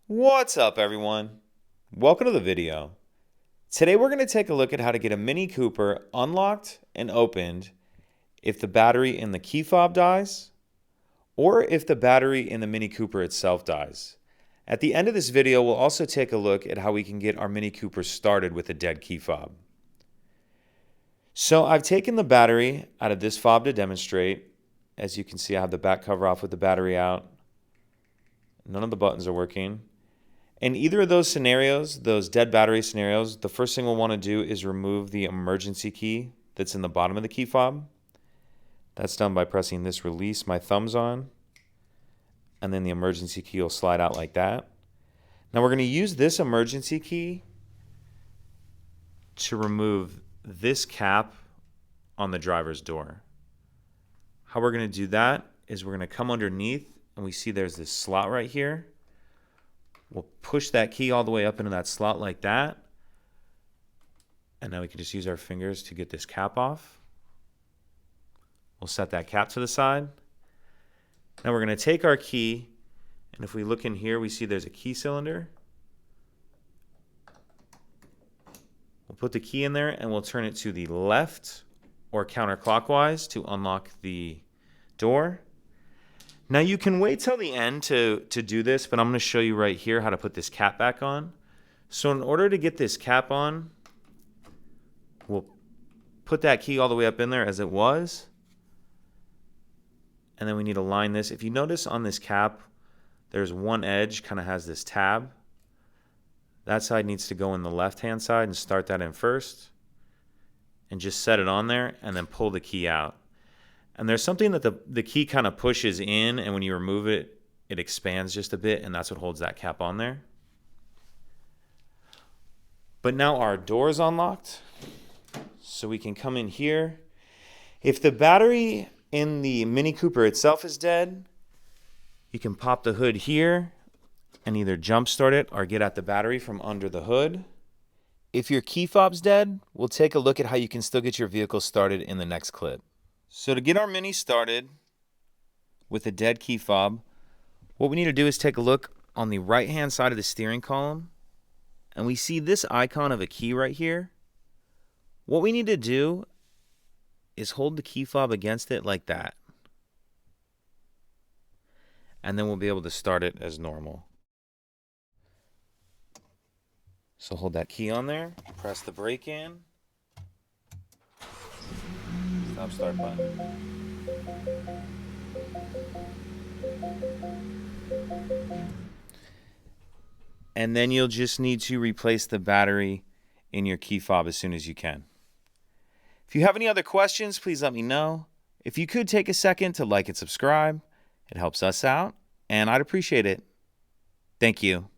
What's up, everyone? Welcome to the video. Today we're going to take a look at how to get a Mini Cooper unlocked and opened if the battery in the key fob dies or if the battery in the Mini Cooper itself dies. At the end of this video, we'll also take a look at how we can get our Mini Cooper started with a dead key fob. So I've taken the battery out of this fob to demonstrate. As you can see, I have the back cover off with the battery out. None of the buttons are working. In either of those scenarios, those dead battery scenarios, the first thing we'll want to do is remove the emergency key that's in the bottom of the key fob. That's done by pressing this release my thumbs on, and then the emergency key will slide out like that. Now we're going to use this emergency key to remove this cap on the driver's door. How we're going to do that is we're going to come underneath, and we see there's this slot right here. We'll push that key all the way up into that slot like that. And now we can just use our fingers to get this cap off. We'll set that cap to the side. Now we're going to take our key, and if we look in here, we see there's a key cylinder. We'll put the key in there and we'll turn it to the left or counterclockwise to unlock the door. Now you can wait till the end to do this, but I'm going to show you right here how to put this cap back on. So in order to get this cap on, we'll put that key all the way up in there as it was. And then we need to line this. If you notice on this cap, there's one edge kind of has this tab. That side needs to go in the left-hand side and start that in first. And just set it on there and then pull the key out. And there's something that the key kind of pushes in, and when you remove it, it expands just a bit, and that's what holds that cap on there. But now our door is unlocked, so we can come in here. If the battery in the Mini Cooper itself is dead, you can pop the hood here and either jump start it or get at the battery from under the hood. If your key fob's dead, we'll take a look at how you can still get your vehicle started in the next clip. So to get our Mini started with a dead key fob, what we need to do is take a look on the right-hand side of the steering column, and we see this icon of a key right here. What we need to do is hold the key fob against it like that, and then we'll be able to start it as normal. So hold that key on there, press the brake in, stop start button. And then you'll just need to replace the battery in your key fob as soon as you can. If you have any other questions, please let me know. If you could take a second to like and subscribe, it helps us out, and I'd appreciate it. Thank you.